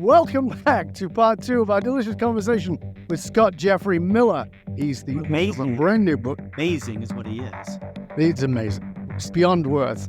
Welcome back to part 2 of our delicious conversation with Scott Jeffrey Miller. He's the author of a brand new book. Amazing is what he is. It's amazing. It's beyond worth.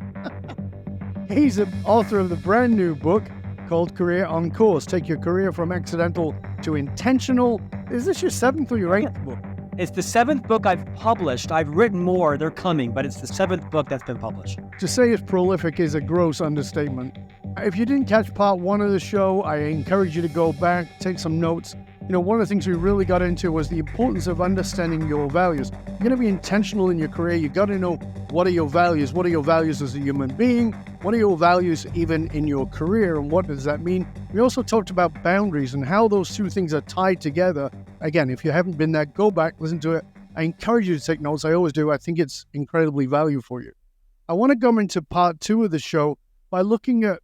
He's the author of the brand new book called Career on Course. Take your career from accidental to intentional. Is this your 7th or your 8th book? It's the 7th book I've published. I've written more. They're coming, but it's the 7th book that's been published. To say it's prolific is a gross understatement. If you didn't catch part 1 of the show, I encourage you to go back, take some notes. One of the things we really got into was the importance of understanding your values. You're going to be intentional in your career. You got to know what are your values. What are your values as a human being? What are your values even in your career? And what does that mean? We also talked about boundaries and how those two things are tied together. Again, if you haven't been there, go back, listen to it. I encourage you to take notes. I always do. I think it's incredibly valuable for you. I want to go into part 2 of the show by looking at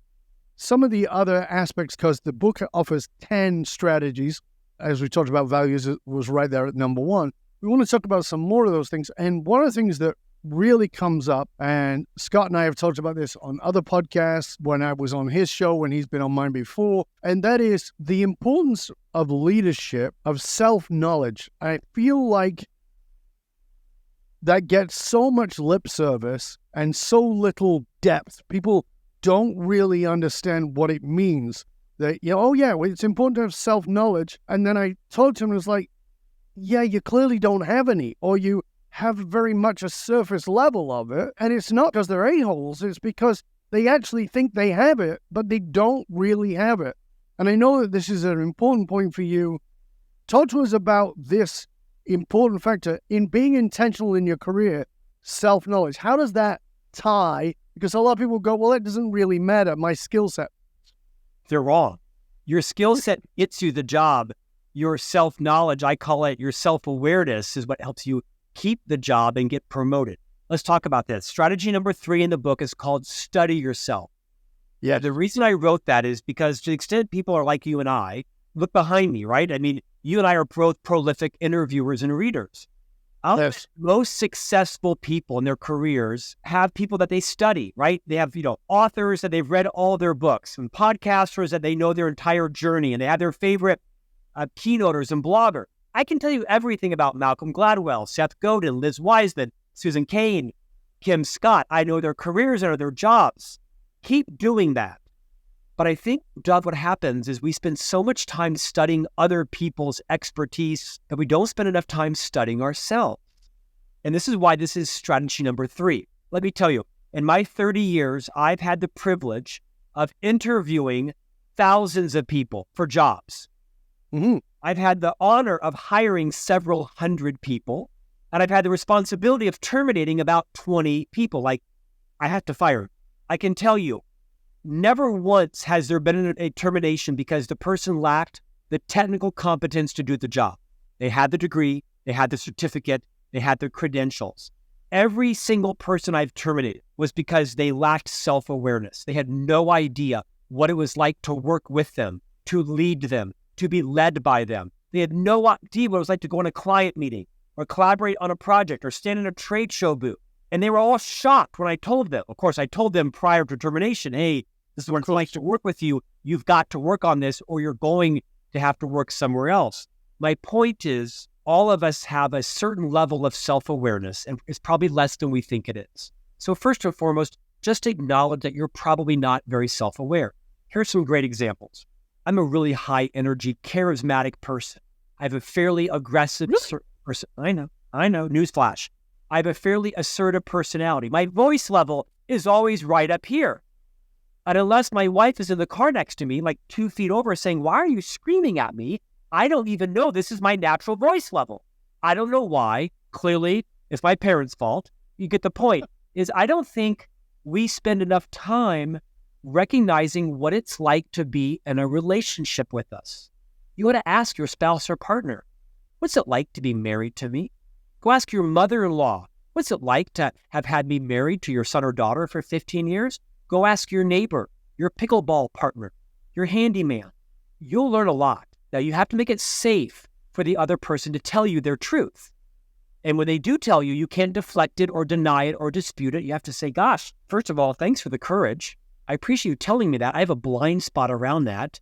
some of the other aspects, because the book offers 10 strategies. As we talked about values, it was right there at number 1. We want to talk about some more of those things. And one of the things that really comes up, and Scott and I have talked about this on other podcasts, when I was on his show, when he's been on mine before, and that is the importance of leadership, of self-knowledge. I feel like that gets so much lip service and so little depth. People don't really understand what it means. That, it's important to have self-knowledge. And then I talked to him, and it was like, yeah, you clearly don't have any, or you have very much a surface level of it. And it's not because they're a-holes, it's because they actually think they have it, but they don't really have it. And I know that this is an important point for you. Talk to us about this important factor in being intentional in your career, self-knowledge. How does that tie? Because a lot of people go, well, it doesn't really matter, my skill set. They're wrong. Your skill set gets you the job. Your self-knowledge, I call it your self-awareness, is what helps you keep the job and get promoted. Let's talk about this. Strategy number 3 in the book is called study yourself. Yeah. The reason I wrote that is because to the extent people are like you and I, look behind me, right? I mean, you and I are both prolific interviewers and readers. Yes. Most successful people in their careers have people that they study, right? They have, authors that they've read all their books, and podcasters that they know their entire journey, and they have their favorite keynoters and bloggers. I can tell you everything about Malcolm Gladwell, Seth Godin, Liz Wiseman, Susan Cain, Kim Scott. I know their careers and their jobs. Keep doing that. But I think, Doug, what happens is we spend so much time studying other people's expertise that we don't spend enough time studying ourselves. And this is why this is strategy number 3. Let me tell you, in my 30 years, I've had the privilege of interviewing thousands of people for jobs. Mm-hmm. I've had the honor of hiring several hundred people, and I've had the responsibility of terminating about 20 people. Like, I have to fire. I can tell you, never once has there been a termination because the person lacked the technical competence to do the job. They had the degree, they had the certificate, they had the credentials. Every single person I've terminated was because they lacked self-awareness. They had no idea what it was like to work with them, to lead them, to be led by them. They had no idea what it was like to go on a client meeting or collaborate on a project or stand in a trade show booth. And they were all shocked when I told them. Of course, I told them prior to termination, hey, this is what it's like to work with you. You've got to work on this or you're going to have to work somewhere else. My point is, all of us have a certain level of self-awareness, and it's probably less than we think it is. So first and foremost, just acknowledge that you're probably not very self-aware. Here's some great examples. I'm a really high-energy, charismatic person. I have a fairly aggressive person. I know. Newsflash. I have a fairly assertive personality. My voice level is always right up here. And unless my wife is in the car next to me, like 2 feet over, saying, why are you screaming at me? I don't even know this is my natural voice level. I don't know why. Clearly, it's my parents' fault. You get the point. Is I don't think we spend enough time recognizing what it's like to be in a relationship with us. You want to ask your spouse or partner, what's it like to be married to me? Go ask your mother-in-law, what's it like to have had me married to your son or daughter for 15 years? Go ask your neighbor, your pickleball partner, your handyman. You'll learn a lot. Now, you have to make it safe for the other person to tell you their truth. And when they do tell you, you can't deflect it or deny it or dispute it. You have to say, gosh, first of all, thanks for the courage. I appreciate you telling me that. I have a blind spot around that.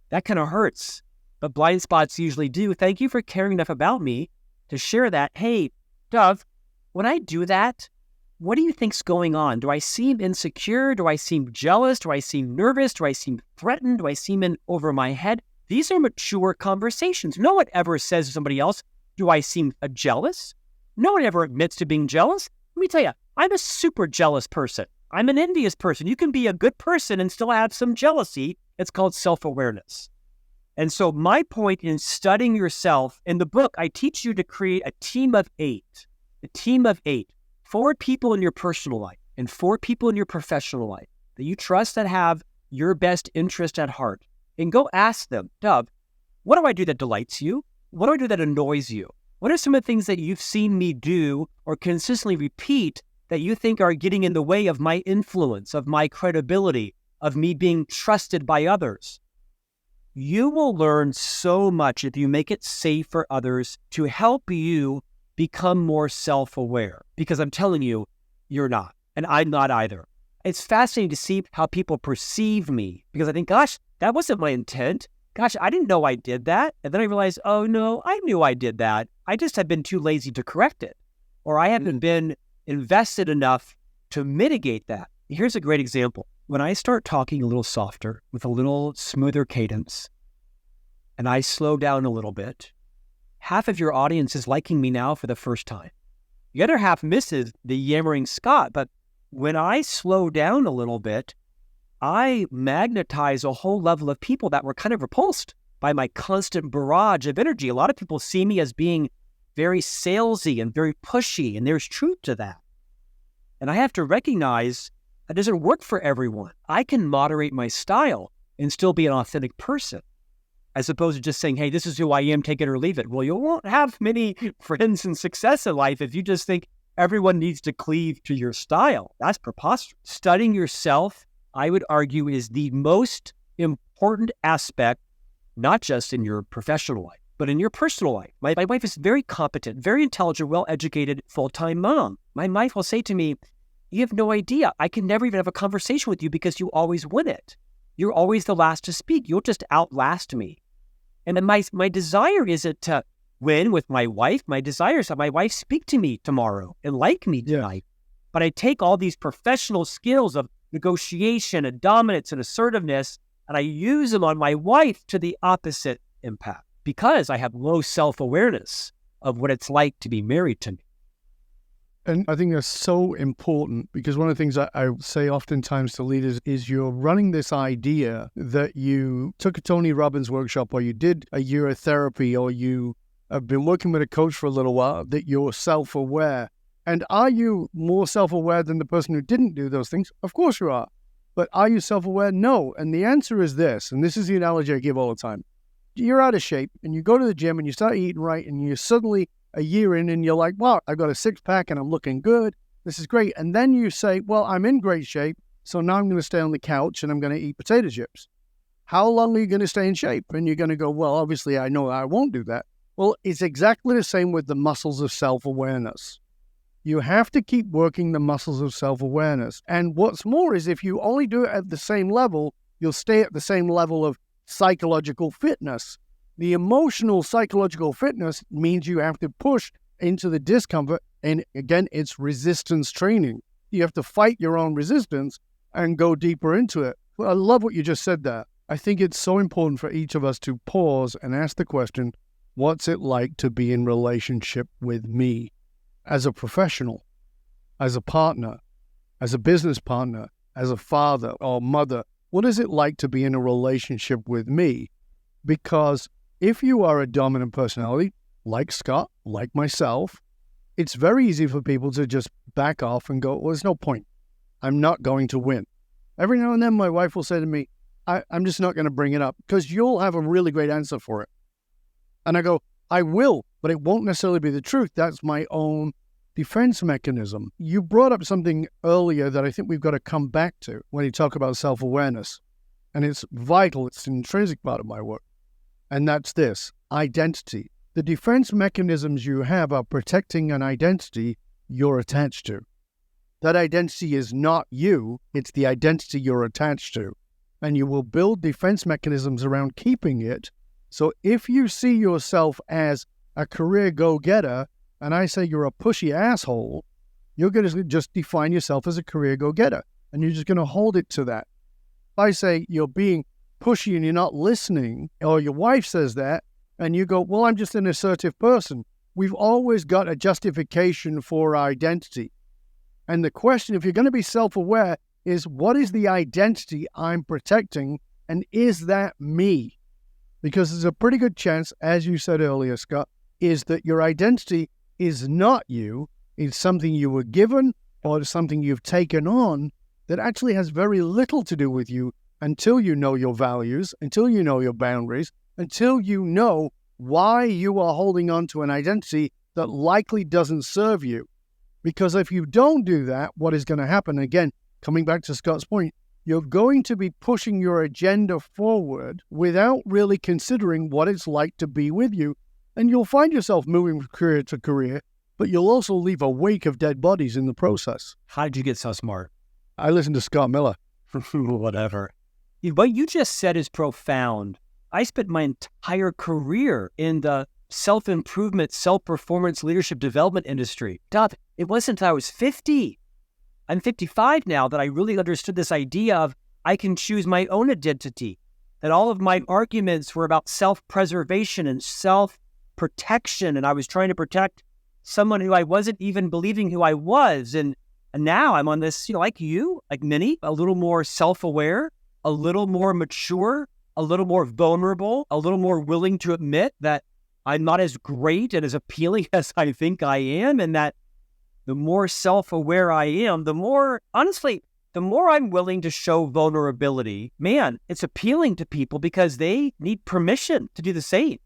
That kind of hurts. But blind spots usually do. Thank you for caring enough about me to share that. Hey, Dove, when I do that, what do you think's going on? Do I seem insecure? Do I seem jealous? Do I seem nervous? Do I seem threatened? Do I seem in over my head? These are mature conversations. No one ever says to somebody else, do I seem jealous? No one ever admits to being jealous. Let me tell you, I'm a super jealous person. I'm an envious person. You can be a good person and still have some jealousy. It's called self-awareness. And so my point in studying yourself, in the book, I teach you to create a team of 8. A team of 8. 4 people in your personal life and 4 people in your professional life that you trust that have your best interest at heart. And go ask them, Dove, what do I do that delights you? What do I do that annoys you? What are some of the things that you've seen me do or consistently repeat that you think are getting in the way of my influence, of my credibility, of me being trusted by others? You will learn so much if you make it safe for others to help you become more self-aware. Because I'm telling you, you're not. And I'm not either. It's fascinating to see how people perceive me because I think, gosh, that wasn't my intent. Gosh, I didn't know I did that. And then I realized, oh no, I knew I did that. I just had been too lazy to correct it. Or I haven't been invested enough to mitigate that. Here's a great example. When I start talking a little softer with a little smoother cadence and I slow down a little bit, half of your audience is liking me now for the first time. The other half misses the yammering Scott. But when I slow down a little bit, I magnetize a whole level of people that were kind of repulsed by my constant barrage of energy. A lot of people see me as being very salesy and very pushy, and there's truth to that. And I have to recognize that doesn't work for everyone. I can moderate my style and still be an authentic person, as opposed to just saying, hey, this is who I am, take it or leave it. Well, you won't have many friends and success in life if you just think everyone needs to cleave to your style. That's preposterous. Studying yourself, I would argue, is the most important aspect, not just in your professional life, but in your personal life. My wife is very competent, very intelligent, well-educated, full-time mom. My wife will say to me, you have no idea. I can never even have a conversation with you because you always win it. You're always the last to speak. You'll just outlast me. And then my desire isn't to win with my wife. My desire is that my wife speak to me tomorrow and like me tonight. But I take all these professional skills of negotiation and dominance and assertiveness, and I use them on my wife to the opposite impact because I have low self-awareness of what it's like to be married to me. And I think that's so important because one of the things I say oftentimes to leaders is you're running this idea that you took a Tony Robbins workshop or you did a year of therapy or you have been working with a coach for a little while, that you're self-aware. And are you more self-aware than the person who didn't do those things? Of course you are. But are you self-aware? No. And the answer is this, and this is the analogy I give all the time. You're out of shape and you go to the gym and you start eating right and you're suddenly a year in and you're like, wow, I've got a 6-pack and I'm looking good. This is great. And then you say, well, I'm in great shape. So now I'm going to stay on the couch and I'm going to eat potato chips. How long are you going to stay in shape? And you're going to go, well, obviously I know I won't do that. Well, it's exactly the same with the muscles of self-awareness. You have to keep working the muscles of self-awareness. And what's more is if you only do it at the same level, you'll stay at the same level of psychological fitness. The emotional psychological fitness means you have to push into the discomfort. And again, it's resistance training. You have to fight your own resistance and go deeper into it. Well, I love what you just said there. I think it's so important for each of us to pause and ask the question, what's it like to be in relationship with me as a professional, as a partner, as a business partner, as a father or mother? What is it like to be in a relationship with me? Because if you are a dominant personality, like Scott, like myself, it's very easy for people to just back off and go, well, there's no point. I'm not going to win. Every now and then my wife will say to me, I'm just not going to bring it up because you'll have a really great answer for it. And I go, I will, but it won't necessarily be the truth. That's my own defense mechanism. You brought up something earlier that I think we've got to come back to when you talk about self-awareness. And it's vital. It's an intrinsic part of my work. And that's this, identity. The defense mechanisms you have are protecting an identity you're attached to. That identity is not you, it's the identity you're attached to. and you will build defense mechanisms around keeping it. So if you see yourself as a career go-getter, and I say you're a pushy asshole, you're going to just define yourself as a career go-getter, and you're just going to hold it to that. If I say you're being pushy and you're not listening, or your wife says that, and you go, well, I'm just an assertive person. We've always got a justification for our identity. And the question, if you're going to be self-aware, is what is the identity I'm protecting, and is that me? Because there's a pretty good chance, as you said earlier, Scott, is that your identity is not you. It's something you were given or something you've taken on that actually has very little to do with you until you know your values, until you know your boundaries, until you know why you are holding on to an identity that likely doesn't serve you. Because if you don't do that, what is going to happen, again, coming back to Scott's point, you're going to be pushing your agenda forward without really considering what it's like to be with you. And you'll find yourself moving from career to career, but you'll also leave a wake of dead bodies in the process. How did you get so smart? I listened to Scott Miller. Whatever. What you just said is profound. I spent my entire career in the self-improvement, self-performance, leadership development industry. It wasn't until I was 50. I'm 55 now that I really understood this idea of I can choose my own identity, that all of my arguments were about self-preservation and self-protection, and I was trying to protect someone who I wasn't even believing who I was. And now I'm on this, like you, like many, a little more self-aware, a little more mature, a little more vulnerable, a little more willing to admit that I'm not as great and as appealing as I think I am, and that the more self-aware I am, the more, honestly, the more I'm willing to show vulnerability. Man, it's appealing to people because they need permission to do the same.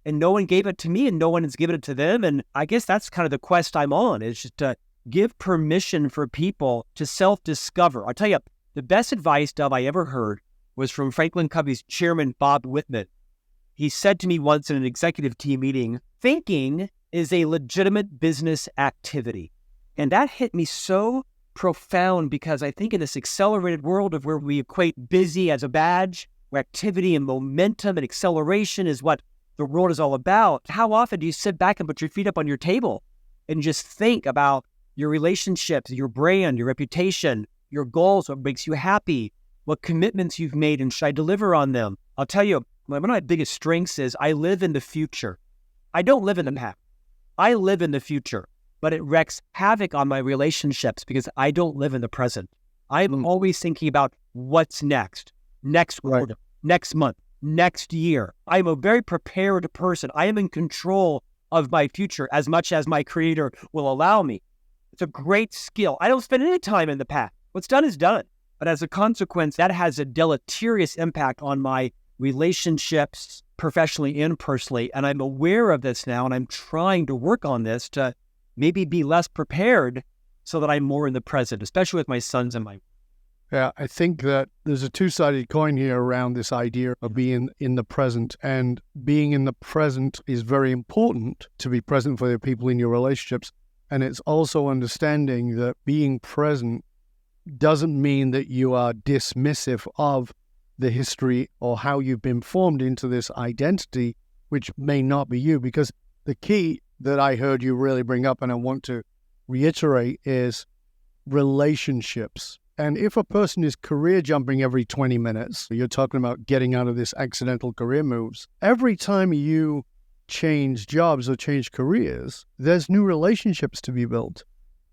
And no one gave it to me and no one has given it to them. And I guess that's kind of the quest I'm on, is just to give permission for people to self-discover. I'll tell you, the best advice, Dov, I ever heard was from Franklin Covey's chairman, Bob Whitman. He said to me once in an executive team meeting, thinking is a legitimate business activity. And that hit me so profound because I think in this accelerated world of where we equate busy as a badge, where activity and momentum and acceleration is what the world is all about, how often do you sit back and put your feet up on your table and just think about your relationships, your brand, your reputation, your goals, what makes you happy, what commitments you've made, and should I deliver on them? I'll tell you, one of my biggest strengths is I live in the future. I don't live in the past. I live in the future, but it wreaks havoc on my relationships because I don't live in the present. I'm always thinking about what's next quarter, next month, next year. I'm a very prepared person. I am in control of my future as much as my creator will allow me. It's a great skill. I don't spend any time in the past. What's done is done. But as a consequence, that has a deleterious impact on my relationships, professionally and personally. And I'm aware of this now, and I'm trying to work on this to maybe be less prepared so that I'm more in the present, especially with my sons and my... Yeah, I think that there's a two-sided coin here around this idea of being in the present. And being in the present is very important to be present for the people in your relationships. And it's also understanding that being present doesn't mean that you are dismissive of the history or how you've been formed into this identity, which may not be you. Because the key that I heard you really bring up, and I want to reiterate, is relationships. And if a person is career jumping every 20 minutes, you're talking about getting out of this accidental career moves. Every time you change jobs or change careers, there's new relationships to be built.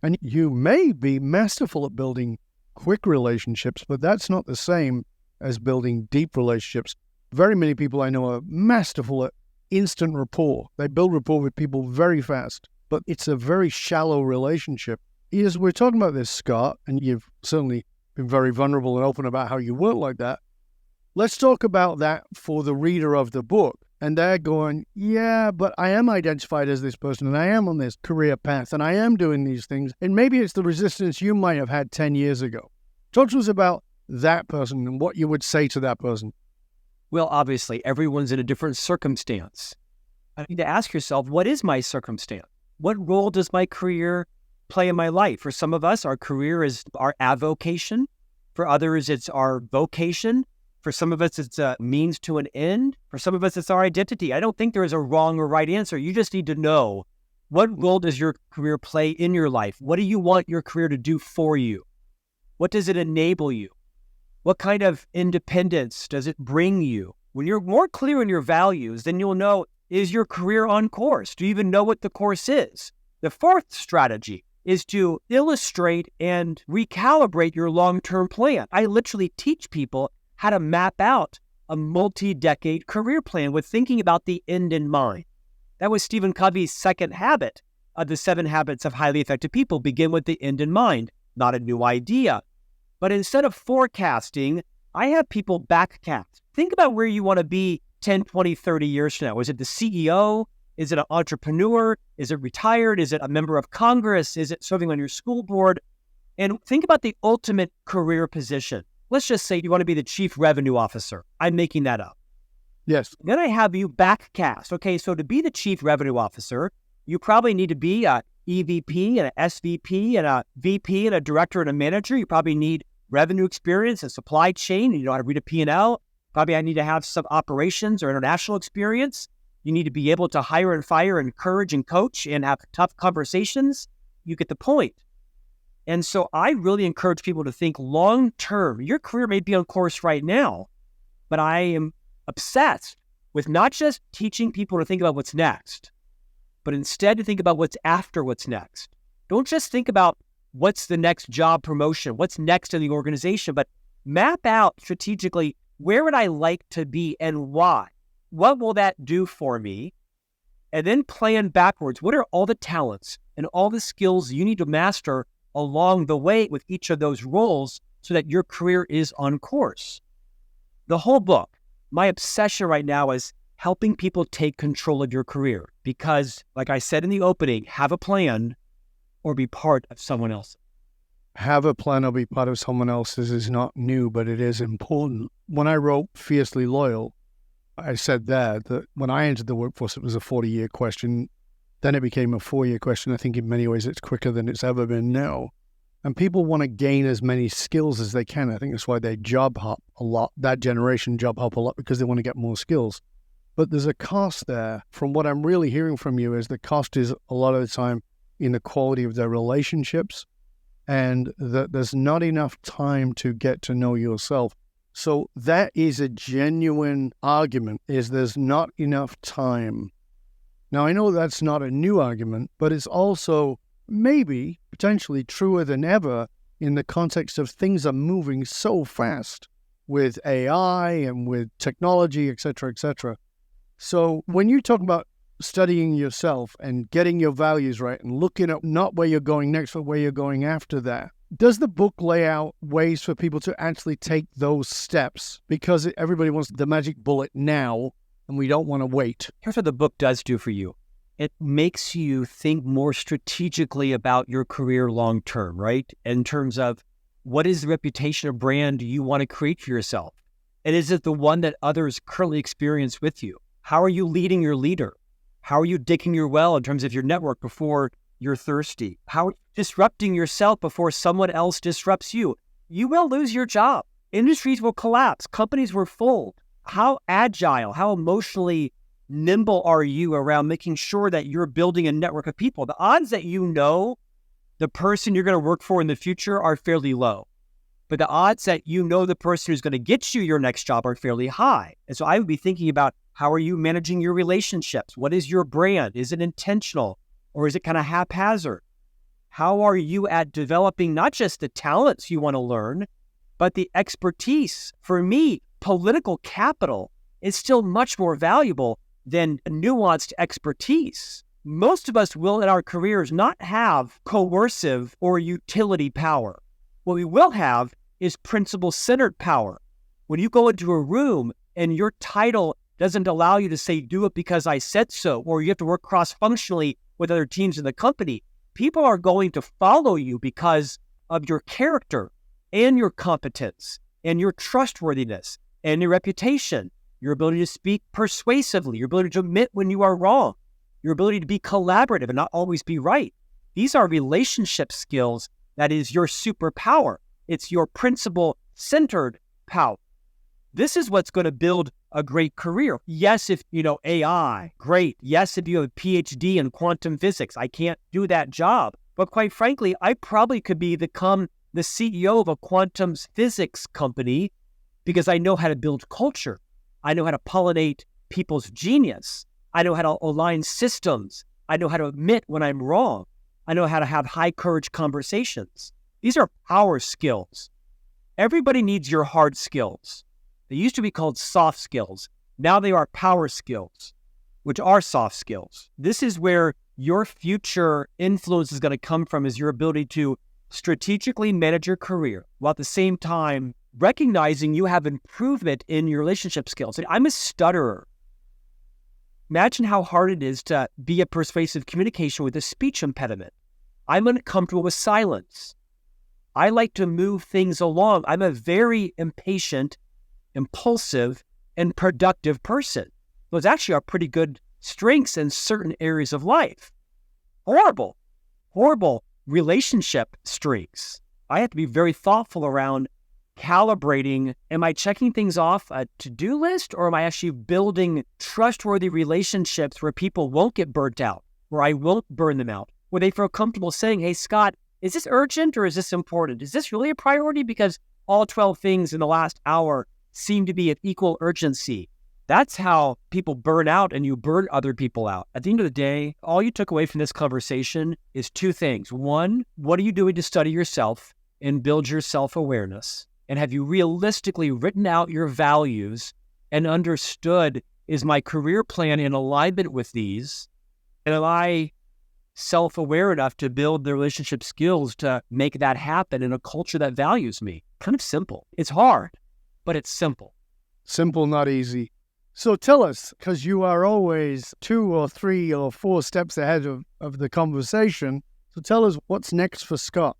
And you may be masterful at building quick relationships, but that's not the same as building deep relationships. Very many people I know are masterful at instant rapport. They build rapport with people very fast, but it's a very shallow relationship. As we're talking about this, Scott, and you've certainly been very vulnerable and open about how you work like that, let's talk about that for the reader of the book. And they're going, yeah, but I am identified as this person, and I am on this career path, and I am doing these things. And maybe it's the resistance you might have had 10 years ago. Talk to us about that person and what you would say to that person. Well, obviously, everyone's in a different circumstance. I need to ask yourself, what is my circumstance? What role does my career play in my life? For some of us, our career is our avocation. For others, it's our vocation. For some of us, it's a means to an end. For some of us, it's our identity. I don't think there is a wrong or right answer. You just need to know, what role does your career play in your life? What do you want your career to do for you? What does it enable you? What kind of independence does it bring you? When you're more clear on your values, then you'll know, is your career on course? Do you even know what the course is? The fourth strategy is to illustrate and recalibrate your long-term plan. I literally teach people how to map out a multi-decade career plan with thinking about the end in mind. That was Stephen Covey's second habit of the 7 habits of highly effective people. Begin with the end in mind, not a new idea. But instead of forecasting, I have people backcast. Think about where you want to be 10, 20, 30 years from now. Is it the CEO? Is it an entrepreneur? Is it retired? Is it a member of Congress? Is it serving on your school board? And think about the ultimate career position. Let's just say you want to be the chief revenue officer. I'm making that up. Yes. Then I have you backcast. Okay, so to be the chief revenue officer, you probably need to be a EVP and an SVP and a VP and a director and a manager. You probably need revenue experience and supply chain. You know how to read a P&L. Probably I need to have some operations or international experience. You need to be able to hire and fire, encourage and coach and have tough conversations. You get the point. And so I really encourage people to think long-term. Your career may be on course right now, but I am obsessed with not just teaching people to think about what's next, but instead to think about what's after what's next. Don't just think about what's the next job promotion, what's next in the organization, but map out strategically, where would I like to be and why? What will that do for me? And then plan backwards. What are all the talents and all the skills you need to master along the way with each of those roles so that your career is on course? The whole book, my obsession right now is helping people take control of your career because, like I said in the opening, have a plan or be part of someone else. Have a plan or be part of someone else's is not new, but it is important. When I wrote Fiercely Loyal, I said there that when I entered the workforce, it was a 40-year question. Then it became a 4-year question. I think in many ways it's quicker than it's ever been now. And people want to gain as many skills as they can. I think that's why they job hop a lot. That generation job hop a lot because they want to get more skills. But there's a cost there. From what I'm really hearing from you is the cost is a lot of the time in the quality of their relationships and that there's not enough time to get to know yourself. So that is a genuine argument, is there's not enough time. Now, I know that's not a new argument, but it's also maybe potentially truer than ever in the context of things are moving so fast with AI and with technology, et cetera, et cetera. So when you talk about studying yourself and getting your values right and looking at not where you're going next, but where you're going after that, does the book lay out ways for people to actually take those steps? Because everybody wants the magic bullet now, and we don't want to wait. Here's what the book does do for you. It makes you think more strategically about your career long term, right? In terms of what is the reputation or brand you want to create for yourself? And is it the one that others currently experience with you? How are you leading your leader? How are you digging your well in terms of your network before you're thirsty? How are you disrupting yourself before someone else disrupts you? You will lose your job. Industries will collapse. Companies will fold. How agile, how emotionally nimble are you around making sure that you're building a network of people? The odds that you know the person you're going to work for in the future are fairly low. But the odds that you know the person who's going to get you your next job are fairly high. And so I would be thinking about, how are you managing your relationships? What is your brand? Is it intentional or is it kind of haphazard? How are you at developing not just the talents you want to learn, but the expertise? For me, political capital is still much more valuable than nuanced expertise. Most of us will in our careers not have coercive or utility power. What we will have is principle-centered power. When you go into a room and your title doesn't allow you to say, do it because I said so, or you have to work cross-functionally with other teams in the company, people are going to follow you because of your character and your competence and your trustworthiness and your reputation, your ability to speak persuasively, your ability to admit when you are wrong, your ability to be collaborative and not always be right. These are relationship skills that is your superpower. It's your principle-centered power. This is what's going to build a great career. Yes, if you know AI, great. Yes, if you have a PhD in quantum physics, I can't do that job. But quite frankly, I probably could become the CEO of a quantum physics company because I know how to build culture. I know how to pollinate people's genius. I know how to align systems. I know how to admit when I'm wrong. I know how to have high courage conversations. These are power skills. Everybody needs your hard skills. They used to be called soft skills. Now they are power skills, which are soft skills. This is where your future influence is going to come from, is your ability to strategically manage your career while at the same time recognizing you have improvement in your relationship skills. I'm a stutterer. Imagine how hard it is to be a persuasive communication with a speech impediment. I'm uncomfortable with silence. I like to move things along. I'm a very impatient, impulsive, and productive person. Those actually are pretty good strengths in certain areas of life. Horrible relationship strengths. I have to be very thoughtful around calibrating. Am I checking things off a to-do list, or am I actually building trustworthy relationships where people won't get burnt out, where I won't burn them out, where they feel comfortable saying, hey, Scott, is this urgent or is this important? Is this really a priority? Because all 12 things in the last hour seem to be of equal urgency. That's how people burn out, and you burn other people out. At the end of the day, all you took away from this conversation is two things. One, what are you doing to study yourself and build your self-awareness? And have you realistically written out your values and understood, is my career plan in alignment with these? And am I self-aware enough to build the relationship skills to make that happen in a culture that values me? Kind of simple. It's hard, but it's simple. Simple, not easy. So tell us, because you are always 2 or 3 or 4 steps ahead of the conversation. So tell us what's next for Scott.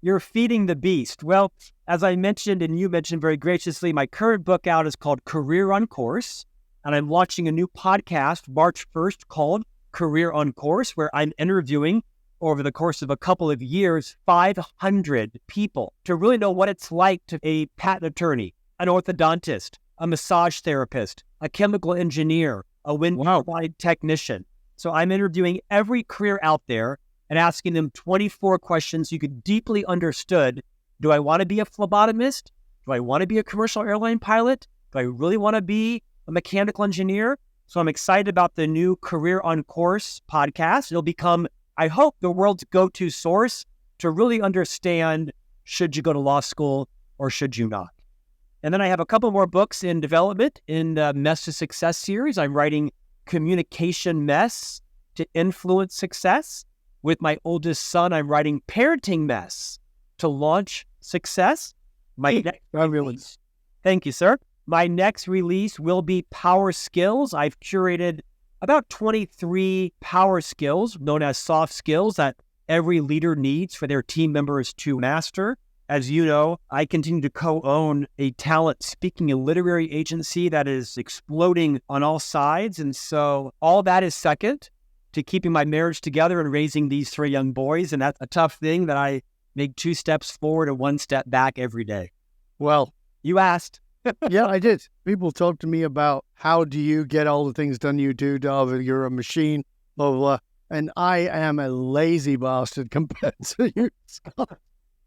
You're feeding the beast. Well, as I mentioned, and you mentioned very graciously, my current book out is called Career on Course. And I'm launching a new podcast March 1st called Career on Course, where I'm interviewing over the course of a couple of years, 500 people to really know what it's like to be a patent attorney, an orthodontist, a massage therapist, a chemical engineer, a wind turbine technician. So I'm interviewing every career out there and asking them 24 questions you could deeply understood. Do I want to be a phlebotomist? Do I want to be a commercial airline pilot? Do I really want to be a mechanical engineer? So I'm excited about the new Career on Course podcast. It'll become, I hope, the world's go-to source to really understand, should you go to law school or should you not? And then I have a couple more books in development in the Mess to Success series. I'm writing Communication Mess to Influence Success. With my oldest son, I'm writing Parenting Mess to Launch Success. Thank you, sir. My next release will be Power Skills. I've curated about 23 power skills known as soft skills that every leader needs for their team members to master. As you know, I continue to co-own a talent speaking and literary agency that is exploding on all sides. And so all that is second to keeping my marriage together and raising these 3 young boys. And that's a tough thing that I make 2 steps forward and 1 step back every day. Well, you asked. Yeah, I did. People talk to me about how do you get all the things done you do, Darvin? You're a machine, blah, blah, blah. And I am a lazy bastard compared to you, Scott.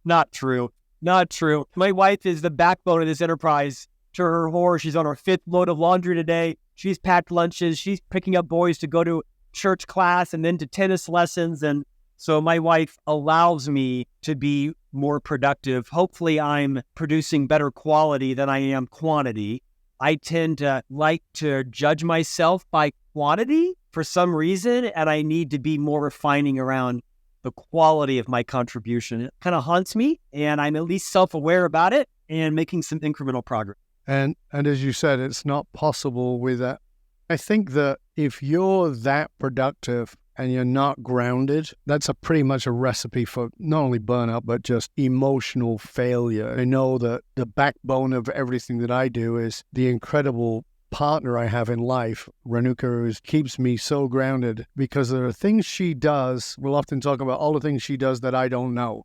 Not true. Not true. My wife is the backbone of this enterprise. To her horror, she's on her 5th load of laundry today. She's packed lunches. She's picking up boys to go to church class and then to tennis lessons. And so my wife allows me to be more productive. Hopefully I'm producing better quality than I am quantity. I tend to like to judge myself by quantity for some reason, and I need to be more refining around the quality of my contribution. It kind of haunts me, and I'm at least self-aware about it and making some incremental progress. And as you said, it's not possible with that. I think that if you're that productive and you're not grounded, that's pretty much a recipe for not only burnout, but just emotional failure. I know that the backbone of everything that I do is the incredible partner I have in life, Renuka, who keeps me so grounded, because there are things she does. We'll often talk about all the things she does that I don't know.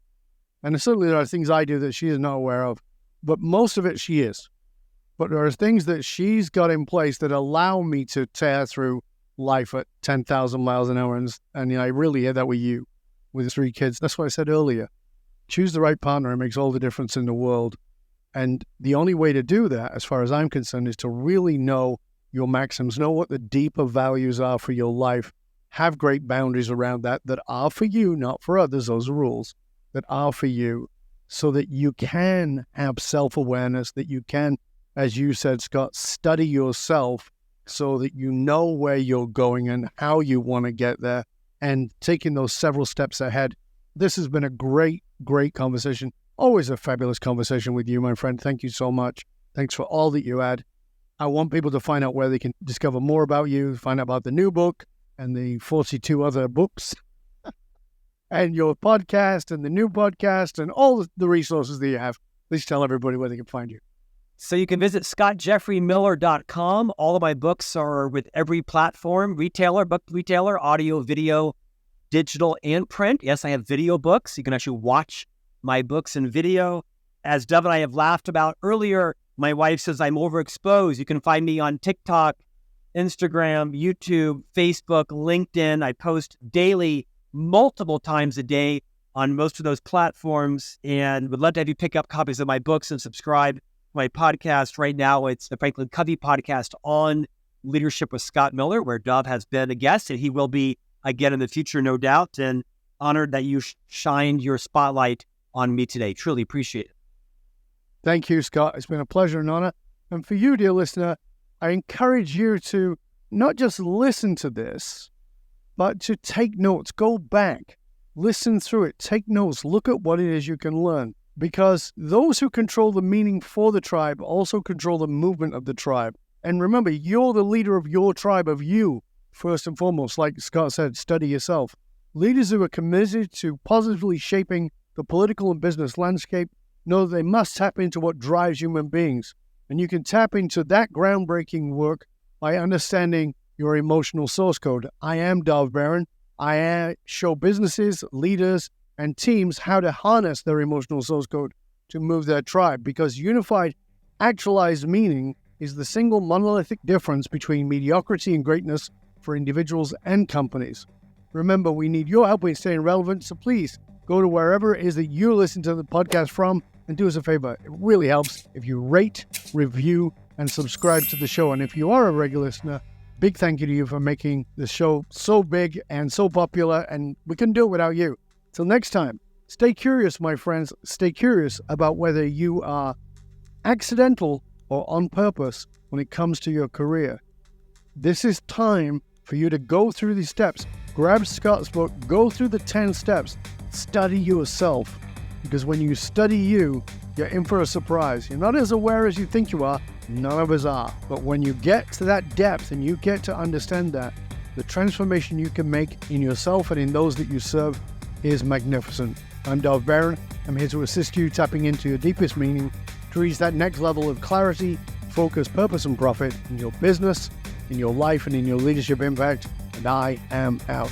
And certainly there are things I do that she is not aware of, but most of it she is. but there are things that she's got in place that allow me to tear through life at 10,000 miles an hour. And I really hear that with you, with 3 kids. That's what I said earlier. Choose the right partner. It makes all the difference in the world. And the only way to do that, as far as I'm concerned, is to really know your maxims, know what the deeper values are for your life, have great boundaries around that are for you, not for others. Those are rules that are for you, so that you can have self-awareness, that you can, as you said, Scott, study yourself so that you know where you're going and how you want to get there, and taking those several steps ahead. This has been a great, great conversation. Always a fabulous conversation with you, my friend. Thank you so much. Thanks for all that you add. I want people to find out where they can discover more about you, find out about the new book and the 42 other books and your podcast and the new podcast and all the resources that you have. Please tell everybody where they can find you. So you can visit scottjeffreymiller.com. All of my books are with every platform, book retailer, audio, video, digital, and print. Yes, I have video books. You can actually watch my books in video. As Dove and I have laughed about earlier, my wife says I'm overexposed. You can find me on TikTok, Instagram, YouTube, Facebook, LinkedIn. I post daily, multiple times a day on most of those platforms, and would love to have you pick up copies of my books and subscribe to my podcast. Right now, it's the Franklin Covey podcast on leadership with Scott Miller, where Dove has been a guest, and he will be again in the future, no doubt, and honored that you shined your spotlight on me today. Truly appreciate it. Thank you, Scott. It's been a pleasure and honor. And for you, dear listener, I encourage you to not just listen to this, but to take notes. Go back, listen through it, take notes, look at what it is you can learn. Because those who control the meaning for the tribe also control the movement of the tribe. And remember, you're the leader of your tribe, of you, first and foremost. Like Scott said, study yourself. Leaders who are committed to positively shaping the political and business landscape know that they must tap into what drives human beings. And you can tap into that groundbreaking work by understanding your emotional source code. I am Dov Baron. I show businesses, leaders, and teams how to harness their emotional source code to move their tribe, because unified, actualized meaning is the single monolithic difference between mediocrity and greatness for individuals and companies. Remember, we need your help in staying relevant, so please go to wherever it is that you listen to the podcast from and do us a favor. It really helps if you rate, review, and subscribe to the show. And if you are a regular listener, big thank you to you for making the show so big and so popular, and we couldn't do it without you. Till next time, stay curious, my friends. Stay curious about whether you are accidental or on purpose when it comes to your career. This is time for you to go through these steps. Grab Scott's book, go through the 10 steps, study yourself. Because when you study you, you're in for a surprise. You're not as aware as you think you are. None of us are. But when you get to that depth and you get to understand that, the transformation you can make in yourself and in those that you serve is magnificent. I'm Dov Baron. I'm here to assist you tapping into your deepest meaning to reach that next level of clarity, focus, purpose, and profit in your business, in your life, and in your leadership impact. And I am out.